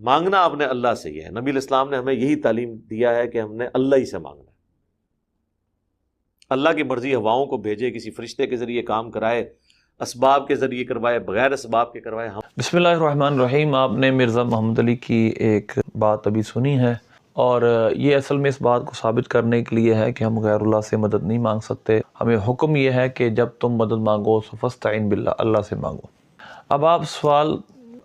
مانگنا آپ نے اللہ سے ہی ہے. نبی علیہ السلام نے ہمیں یہی تعلیم دیا ہے کہ ہم نے اللہ ہی سے مانگنا ہے. اللہ کی مرضی ہواؤں کو بھیجے، کسی فرشتے کے ذریعے کام کرائے، اسباب کے ذریعے کروائے، بغیر اسباب کے کروائے. بسم اللہ الرحمن الرحیم. آپ نے مرزا محمد علی کی ایک بات ابھی سنی ہے، اور یہ اصل میں اس بات کو ثابت کرنے کے لیے ہے کہ ہم غیر اللہ سے مدد نہیں مانگ سکتے. ہمیں حکم یہ ہے کہ جب تم مدد مانگو تو فاستعین باللہ، اللہ سے مانگو. اب آپ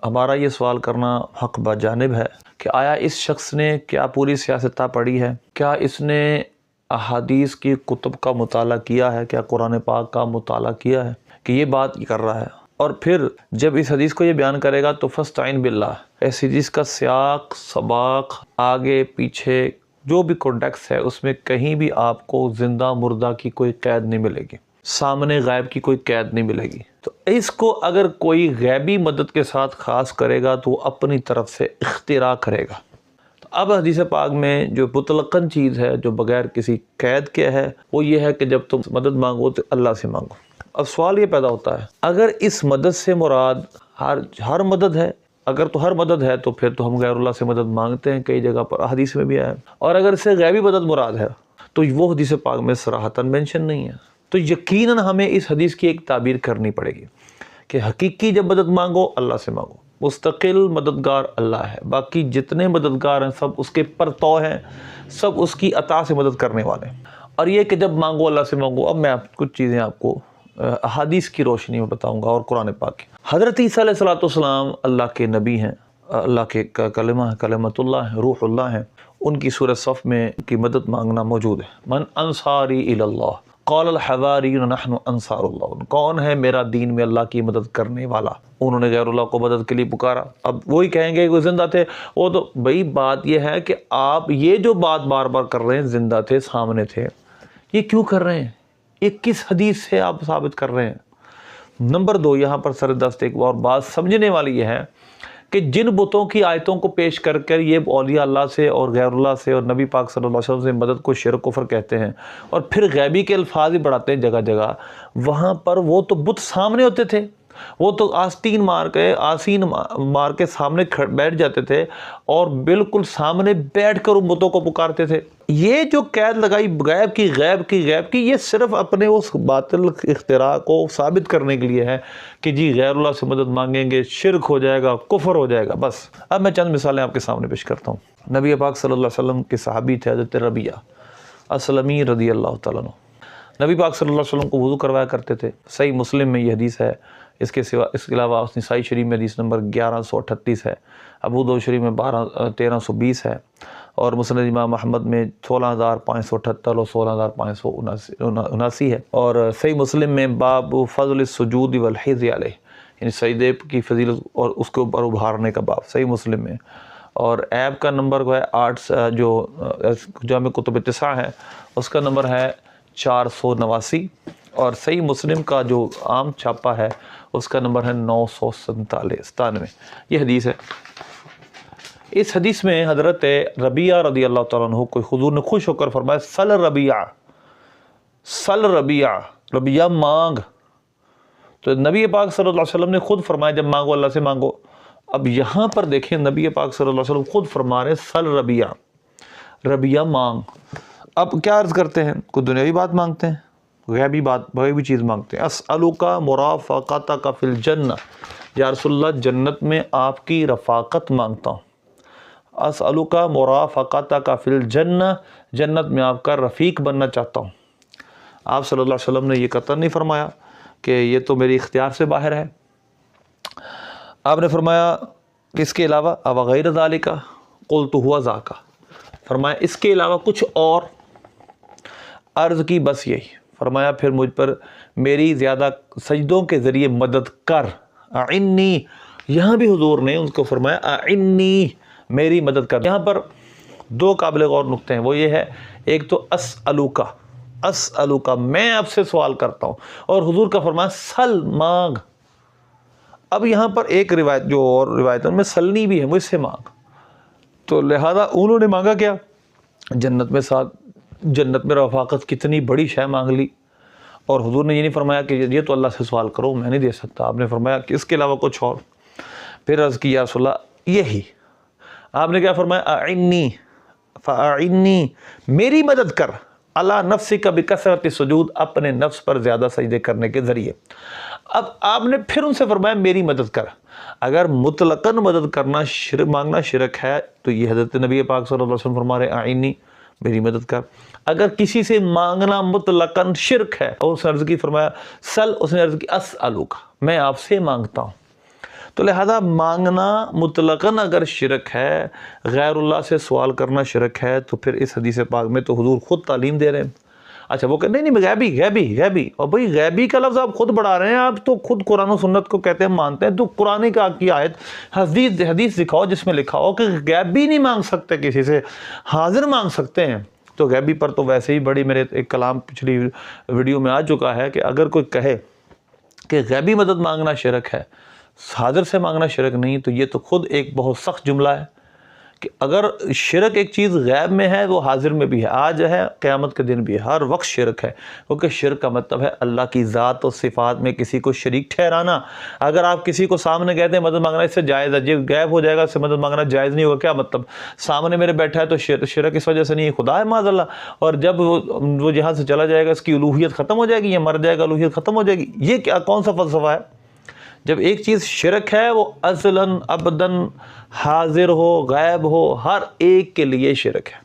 ہمارا یہ سوال کرنا حق بجانب ہے کہ آیا اس شخص نے کیا پوری سیاستہ پڑھی ہے؟ کیا اس نے احادیث کی کتب کا مطالعہ کیا ہے؟ کیا قرآن پاک کا مطالعہ کیا ہے کہ یہ بات کر رہا ہے؟ اور پھر جب اس حدیث کو یہ بیان کرے گا تو فاستعین باللہ، اس حدیث کا سیاق سباق آگے پیچھے جو بھی کانٹیکس ہے اس میں کہیں بھی آپ کو زندہ مردہ کی کوئی قید نہیں ملے گی، سامنے غائب کی کوئی قید نہیں ملے گی. تو اس کو اگر کوئی غیبی مدد کے ساتھ خاص کرے گا تو وہ اپنی طرف سے اختراع کرے گا. تو اب حدیث پاک میں جو مطلقاً چیز ہے جو بغیر کسی قید کے ہے وہ یہ ہے کہ جب تم مدد مانگو تو اللہ سے مانگو. اب سوال یہ پیدا ہوتا ہے، اگر اس مدد سے مراد ہر مدد ہے، اگر تو ہر مدد ہے تو پھر تو ہم غیر اللہ سے مدد مانگتے ہیں، کئی جگہ پر حدیث میں بھی آیا. اور اگر اس سے غیبی مدد مراد ہے تو وہ حدیث پاک میں صراحتاً مینشن نہیں ہے. تو یقیناً ہمیں اس حدیث کی ایک تعبیر کرنی پڑے گی کہ حقیقی جب مدد مانگو اللہ سے مانگو. مستقل مددگار اللہ ہے، باقی جتنے مددگار ہیں سب اس کے پرتو ہیں، سب اس کی عطا سے مدد کرنے والے ہیں. اور یہ کہ جب مانگو اللہ سے مانگو. اب میں کچھ چیزیں آپ کو احادیث کی روشنی میں بتاؤں گا اور قرآن پاک کی. حضرت عیسیٰ علیہ السلام اللہ کے نبی ہیں، اللہ کے کلمہ ہے، کلمۃ اللہ ہے، روح اللہ ہیں. ان کی سورہ صف میں کی مدد مانگنا موجود ہے. من انصاری الی اللہ قال الحواریون نحن انصار اللہ. کون ہے میرا دین میں اللہ کی مدد کرنے والا؟ انہوں نے غیر اللہ کو مدد کے لیے پکارا. اب وہی کہیں گے کہ وہ زندہ تھے. وہ تو بھئی بات یہ ہے کہ آپ یہ جو بات بار بار کر رہے ہیں، زندہ تھے، سامنے تھے، یہ کیوں کر رہے ہیں؟ یہ کس حدیث سے آپ ثابت کر رہے ہیں؟ نمبر 2، یہاں پر سردست ایک اور بات سمجھنے والی یہ ہے کہ جن بتوں کی آیتوں کو پیش کر کر یہ اولیاء اللہ سے اور غیر اللہ سے اور نبی پاک صلی اللہ علیہ وسلم سے مدد کو شرک کفر کہتے ہیں، اور پھر غیبی کے الفاظ ہی بڑھاتے ہیں جگہ جگہ. وہاں پر وہ تو بت سامنے ہوتے تھے، وہ تو آستین مار کے سامنے بیٹھ جاتے تھے اور بالکل سامنے بیٹھ کر ان بتوں کو پکارتے تھے. یہ جو قید لگائی غیب کی یہ صرف اپنے اس باطل اختراع کو ثابت کرنے کے لیے ہے کہ جی غیر اللہ سے مدد مانگیں گے شرک ہو جائے گا، کفر ہو جائے گا. بس اب میں چند مثالیں آپ کے سامنے پیش کرتا ہوں. نبی پاک صلی اللہ علیہ وسلم کے صحابی تھے حضرت ربیعہ اسلمی رضی اللہ تعالیٰ عنہ. نبی پاک صلی اللہ علیہ وسلم کو وضو کروایا کرتے تھے. صحیح مسلم میں یہ حدیث ہے. اس کے علاوہ نسائی شریف میں حدیث نمبر 1138 ہے، ابو داؤد شریف میں 1320 ہے، اور مسند امام احمد میں 16578 اور 16579 ہے. اور صحیح مسلم میں باب فضل السجود والحض علیہ، یعنی سجدے کی فضیلت اور اس کے اوپر ابھارنے کا باب صحیح مسلم میں. اور ایب کا نمبر ہے 8، جو جامع کتب تسع ہے اس کا نمبر ہے 489، اور صحیح مسلم کا جو عام چھاپہ ہے اس کا نمبر ہے 997. یہ حدیث ہے. اس حدیث میں حضرت ربیعہ رضی اللہ تعالیٰ عنہ کو حضور نے خوش ہو کر فرمایا سل ربیعہ مانگ. تو نبی پاک صلی اللہ علیہ وسلم نے خود فرمایا جب مانگو اللہ سے مانگو. اب یہاں پر دیکھیں نبی پاک صلی اللہ علیہ وسلم خود فرما رہے سل ربیعہ مانگ. اب کیا عرض کرتے ہیں؟ کوئی دنیاوی بات مانگتے ہیں، غیبی چیز مانگتے ہیں. اسألک مرافقتک فی الجنہ، یا رسول اللہ جنت میں آپ کی رفاقت مانگتا ہوں. اسألک مرافقتک فی الجنہ، جنت میں آپ کا رفیق بننا چاہتا ہوں. آپ صلی اللہ علیہ وسلم نے یہ قطعاً نہیں فرمایا کہ یہ تو میری اختیار سے باہر ہے. آپ نے فرمایا کہ اس کے علاوہ اب غیر ذالک قلت هو ذاک، فرمایا اس کے علاوہ کچھ اور. عرض کی بس یہی. فرمایا پھر مجھ پر میری زیادہ سجدوں کے ذریعے مدد کر. اعنی، یہاں بھی حضور نے ان کو فرمایا اعنی، میری مدد کر. یہاں پر 2 قابل غور نقطے ہیں. وہ یہ ہے، ایک تو اسألوکا میں آپ سے سوال کرتا ہوں، اور حضور کا فرمایا سل مانگ. اب یہاں پر ایک روایت جو اور روایت میں سلنی بھی ہے، وہ اس سے مانگ. تو لہذا انہوں نے مانگا کیا؟ جنت میں رفاقت کتنی بڑی شے مانگ لی. اور حضور نے یہ نہیں فرمایا کہ یہ تو اللہ سے سوال کرو میں نہیں دے سکتا. آپ نے فرمایا کہ اس کے علاوہ کچھ اور. پھر عرض کی یا رسول اللہ یہی. آپ نے کیا فرمایا؟ اعنی فاعنی، میری مدد کر، اللہ نفسک بکثرت السجود، اپنے نفس پر زیادہ سجدے کرنے کے ذریعے۔ اب آپ نے پھر ان سے فرمایا میری مدد کر۔ اگر مطلقاً مدد کرنا مانگنا شرک ہے تو یہ حضرت نبی پاک صلی اللہ علیہ وسلم فرما رہے اعنی، میری مدد کر۔ اگر کسی سے مانگنا مطلقاً شرک ہے، اور اس نے عرض کی فرمایا سل، اس نے عرض کی اسألوک، میں آپ سے مانگتا ہوں۔ تو لہذا مانگنا مطلقاً اگر شرک ہے، غیر اللہ سے سوال کرنا شرک ہے، تو پھر اس حدیث پاک میں تو حضور خود تعلیم دے رہے ہیں۔ اچھا وہ کہ نہیں غیبی، اور بھئی غیبی کا لفظ آپ خود بڑھا رہے ہیں، آپ تو خود قرآن و سنت کو کہتے ہیں مانتے ہیں، تو قرآن کی آیت حدیث دکھاؤ جس میں لکھا ہو کہ غیبی نہیں مانگ سکتے کسی سے، حاضر مانگ سکتے ہیں۔ تو غیبی پر تو ویسے ہی بڑی میرے ایک کلام پچھلی ویڈیو میں آ چکا ہے کہ اگر کوئی کہے کہ غیبی مدد مانگنا شرک ہے، حاضر سے مانگنا شرک نہیں، تو یہ تو خود ایک بہت سخت جملہ ہے کہ اگر شرک ایک چیز غیب میں ہے وہ حاضر میں بھی ہے، آج ہے قیامت کے دن بھی ہے، ہر وقت شرک ہے، کیونکہ شرک کا مطلب ہے اللہ کی ذات و صفات میں کسی کو شریک ٹھہرانا۔ اگر آپ کسی کو سامنے کہتے ہیں مدد مانگنا اس سے جائز ہے، جب غائب ہو جائے گا اس سے مدد مانگنا جائز نہیں ہوگا، کیا مطلب؟ سامنے میرے بیٹھا ہے تو شرک اس وجہ سے نہیں، خدا ہے معاذ اللہ، اور جب وہ جہاں سے چلا جائے گا اس کی الوہیت ختم ہو جائے گی، یا مر جائے گا الوہیت ختم ہو جائے گی۔ یہ کیا کون سا فلسفہ ہے؟ جب ایک چیز شرک ہے وہ ازلاً ابداً حاضر ہو غائب ہو ہر ایک کے لیے شرک ہے۔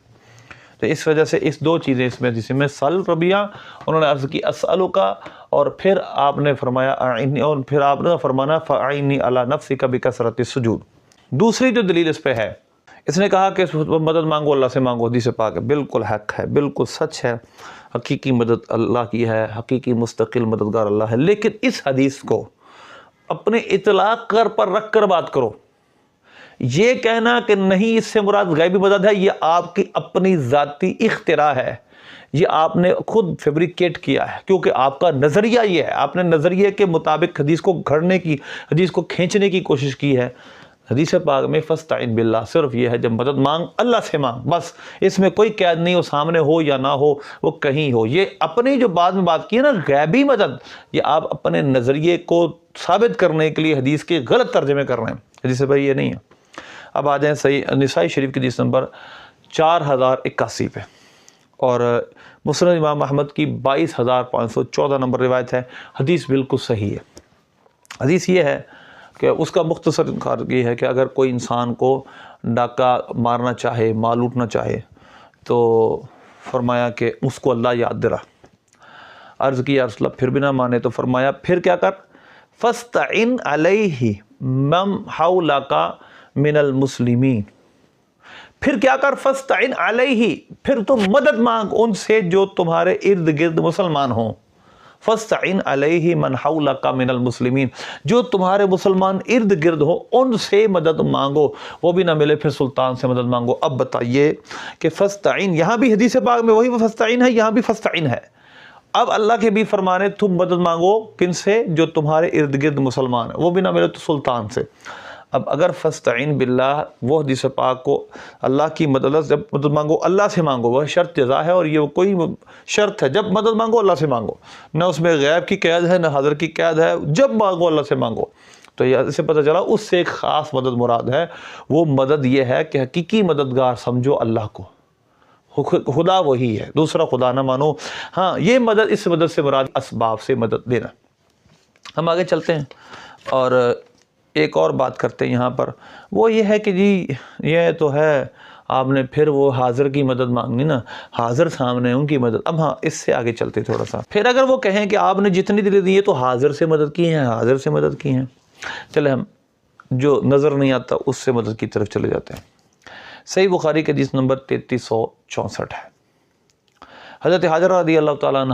تو اس وجہ سے اس دو چیزیں اس میں، جس میں سل ربیہ انہوں نے عرض کی اسألک، اور پھر آپ نے فرمایا اعنی، اور پھر آپ نے فرمانا فاعنی علی نفسک بکثرت السجود۔ دوسری جو دلیل اس پہ ہے، اس نے کہا کہ مدد مانگو اللہ سے مانگو، حدیث پاک ہے، بالکل حق ہے، بالکل سچ ہے، حقیقی مدد اللہ کی ہے، حقیقی مستقل مددگار اللہ ہے، لیکن اس حدیث کو اپنے اطلاق پر رکھ کر بات کرو۔ یہ کہنا کہ نہیں اس سے مراد غیبی مدد ہے، یہ آپ کی اپنی ذاتی اختراع ہے، یہ آپ نے خود فیبریکیٹ کیا ہے، کیونکہ آپ کا نظریہ یہ ہے، آپ نے نظریے کے مطابق حدیث کو گھڑنے کی، حدیث کو کھینچنے کی کوشش کی ہے۔ حدیث پاک میں فاستعن باللہ صرف یہ ہے جب مدد مانگ اللہ سے مانگ، بس، اس میں کوئی قید نہیں، وہ سامنے ہو یا نہ ہو، وہ کہیں ہو۔ یہ اپنی جو بعد میں بات کی ہے نا غیبی مدد، یہ آپ اپنے نظریے کو ثابت کرنے کے لیے حدیث کے غلط ترجمے کر رہے ہیں، حدیث بھائی یہ نہیں ہے۔ اب آ جائیں صحیح نسائی شریف کی حدیث نمبر 4081 پہ، اور مسند امام احمد کی 22514 نمبر روایت ہے، حدیث بالکل صحیح ہے۔ حدیث یہ ہے کہ اس کا مختصر یہ ہے کہ اگر کوئی انسان کو ڈاکہ مارنا چاہے، مال لوٹنا چاہے، تو فرمایا کہ اس کو اللہ یاد دلا۔ عرض کی یا رسول اللہ پھر بھی نہ مانے تو فرمایا پھر کیا کر؟ فاستعن علیہ من حولک من المسلمین، پھر کیا کر؟ فاستعن علیہ، پھر تم مدد مانگ ان سے جو تمہارے ارد گرد مسلمان ہوں۔ فاستعن علیہ من حولک من المسلمین، جو تمہارے مسلمان ارد گرد ہو ان سے مدد مانگو، وہ بھی نہ ملے پھر سلطان سے مدد مانگو۔ اب بتائیے کہ فاستعن، یہاں بھی حدیث پاک میں وہی فاستعن ہے، یہاں بھی فاستعن ہے۔ اب اللہ کے بھی فرمانے تم مدد مانگو کن سے؟ جو تمہارے ارد گرد مسلمان ہیں، وہ بھی نہ ملے تو سلطان سے۔ اب اگر فاستعن باللہ وہ حدیث پاک کو اللہ کی مدد، جب مدد مانگو اللہ سے مانگو، وہ شرط جزا ہے، اور یہ کوئی شرط ہے، جب مدد مانگو اللہ سے مانگو، نہ اس میں غیب کی قید ہے نہ حاضر کی قید ہے، جب مانگو اللہ سے مانگو۔ تو یہ اس سے پتہ چلا اس سے ایک خاص مدد مراد ہے، وہ مدد یہ ہے کہ حقیقی مددگار سمجھو اللہ کو، خدا وہی ہے، دوسرا خدا نہ مانو۔ ہاں یہ مدد، اس مدد سے مراد اسباب سے مدد دینا۔ ہم آگے چلتے ہیں اور ایک اور بات کرتے ہیں یہاں پر، وہ یہ ہے کہ جی یہ تو ہے آپ نے پھر وہ حاضر کی مدد مانگنی نا، حاضر سامنے ان کی مدد۔ اب ہاں اس سے آگے چلتے تھوڑا سا، پھر اگر وہ کہیں کہ آپ نے جتنی دل دی ہے تو حاضر سے مدد کی ہیں، حاضر سے مدد کی ہیں، چلے ہم جو نظر نہیں آتا اس سے مدد کی طرف چلے جاتے ہیں۔ صحیح بخاری کے حدیث نمبر 3364 ہے، حضرت حاجرہ رضی اللہ تعالیٰ عنہ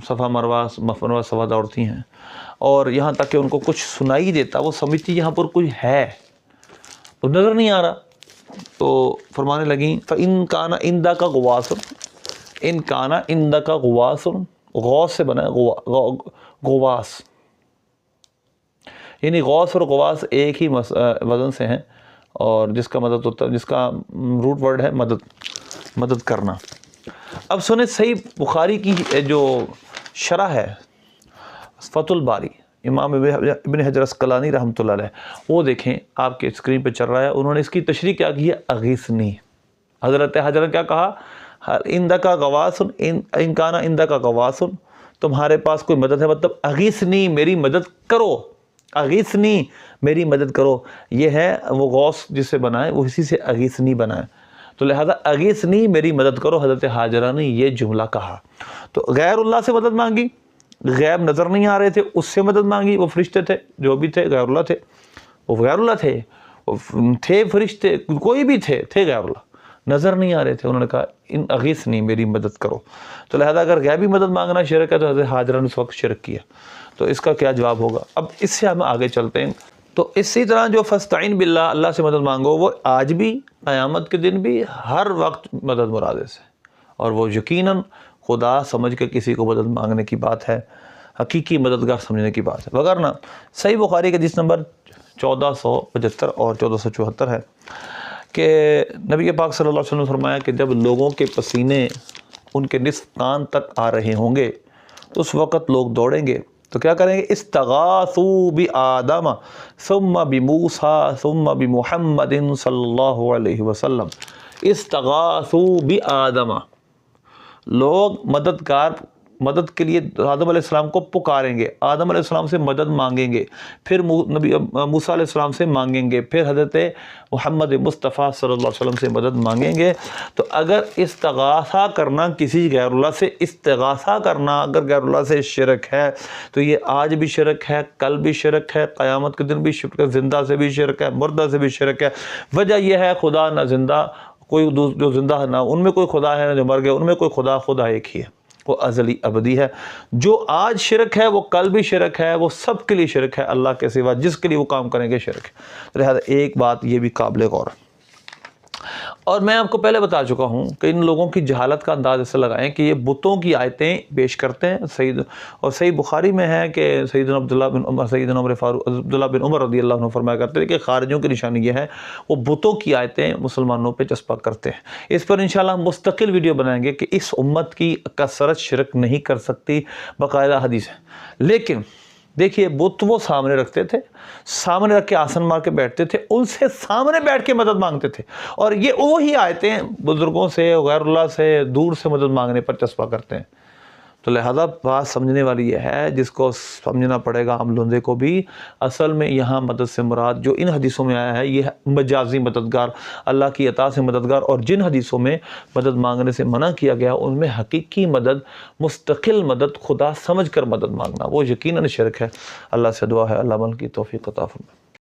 صفا مروہ صفا دوڑتی ہیں، اور یہاں تک کہ ان کو کچھ سنائی دیتا، وہ سمجھتی یہاں پر کچھ ہے، وہ نظر نہیں آ رہا، تو فرمانے لگیں فَإِن كَانَ عِندَكَ غُوَاسٌ، إِن كَانَ عِندَكَ غُوَاسٌ، غوث سے بنا ہے، غواس، یعنی غوث اور غواس ایک ہی وزن سے ہیں، اور جس کا مدد ہوتا ہے، جس کا روٹ ورڈ ہے مدد کرنا۔ اب سنیں صحیح بخاری کی جو شرح ہے فتح الباری امام ابن حجر اسقلانی رحمۃ اللہ علیہ، وہ دیکھیں آپ کے اسکرین پہ چل رہا ہے، انہوں نے اس کی تشریح کیا کی ہے، اغیثنی۔ حضرت حجر نے کیا کہا، اندک غواسن ان کان اندک غواسن، تمہارے پاس کوئی مدد ہے، مطلب اغیثنی میری مدد کرو، اغیثنی میری مدد کرو، یہ ہے وہ غوث جس سے بنائے وہ اسی سے اغیثنی بنائے، تو لہذا اغیثنی میری مدد کرو، حضرت حاجرہ نے یہ جملہ کہا۔ تو غیر اللہ سے مدد مانگی، غیب نظر نہیں آ رہے تھے اس سے مدد مانگی، وہ فرشتے تھے جو بھی تھے غیر اللہ تھے، وہ غیر اللہ تھے، وہ تھے فرشتے کوئی بھی تھے غیر اللہ، نظر نہیں آ رہے تھے، انہوں نے کہا ان اغیثنی میری مدد کرو۔ تو لہذا اگر غیبی مدد مانگنا شرک ہے تو حضرت حاجرہ نے اس وقت شرک کیا، تو اس کا کیا جواب ہوگا؟ اب اس سے ہم آگے چلتے ہیں۔ تو اسی طرح جو فاستعین باللہ، اللہ سے مدد مانگو، وہ آج بھی قیامت کے دن بھی ہر وقت مدد مراد سے، اور وہ یقیناً خدا سمجھ کے کسی کو مدد مانگنے کی بات ہے، حقیقی مددگار سمجھنے کی بات ہے۔ وغیرہ صحیح بخاری کے حدیث نمبر 1475 اور 1474 ہے کہ نبی پاک صلی اللہ علیہ وسلم نے فرمایا کہ جب لوگوں کے پسینے ان کے نصف کان تک آ رہے ہوں گے تو اس وقت لوگ دوڑیں گے، تو کیا کریں گے، استغاثوا بآدم ثم بموسیٰ ثم بمحمد صلی اللہ علیہ وسلم، استغاثوا بآدم، لوگ مدد کے لیے آدم علیہ السلام کو پکاریں گے، آدم علیہ السلام سے مدد مانگیں گے، پھر نبی موسیٰ علیہ السلام سے مانگیں گے، پھر حضرت محمد مصطفیٰ صلی اللہ علیہ وسلم سے مدد مانگیں گے۔ تو اگر استغاثہ کرنا کسی غیر اللہ سے، استغاثہ کرنا اگر غیر اللہ سے شرک ہے تو یہ آج بھی شرک ہے، کل بھی شرک ہے، قیامت کے دن بھی شرک ہے، زندہ سے بھی شرک ہے، مردہ سے بھی شرک ہے۔ وجہ یہ ہے خدا نہ زندہ کوئی جو زندہ ہے، نہ ان میں کوئی خدا ہے، نہ جو مر گئے ان میں کوئی خدا ایک ہی ہے، وہ ازلی ابدی ہے۔ جو آج شرک ہے وہ کل بھی شرک ہے، وہ سب کے لیے شرک ہے، اللہ کے سوا جس کے لیے وہ کام کریں گے شرک ہے۔ لہذا ایک بات یہ بھی قابل غور ہے، اور میں آپ کو پہلے بتا چکا ہوں کہ ان لوگوں کی جہالت کا انداز ایسے لگائیں کہ یہ بتوں کی آیتیں پیش کرتے ہیں، اور صحیح بخاری میں ہے کہ سیدنا عبداللہ بن عمر رضی اللہ عنہ فرمایا کرتے ہیں کہ خارجوں کی نشانی یہ ہے وہ بتوں کی آیتیں مسلمانوں پہ چسپاں کرتے ہیں۔ اس پر انشاءاللہ ہم مستقل ویڈیو بنائیں گے کہ اس امت کی کثرت شرک نہیں کر سکتی، باقاعدہ حدیث ہے۔ لیکن دیکھیے بت وہ سامنے رکھتے تھے، سامنے رکھ کے آسن مار کے بیٹھتے تھے، ان سے سامنے بیٹھ کے مدد مانگتے تھے، اور یہ وہی آیتیں بزرگوں سے غیر اللہ سے دور سے مدد مانگنے پر چسپاں کرتے ہیں۔ تو لہذا بات سمجھنے والی یہ ہے، جس کو سمجھنا پڑے گا عام لوندے کو بھی، اصل میں یہاں مدد سے مراد جو ان حدیثوں میں آیا ہے یہ مجازی مددگار، اللہ کی عطا سے مددگار، اور جن حدیثوں میں مدد مانگنے سے منع کیا گیا ان میں حقیقی مدد، مستقل مدد، خدا سمجھ کر مدد مانگنا، وہ یقیناً شرک ہے۔ اللہ سے دعا ہے اللہ عمل کی توفیق عطا فرمائے۔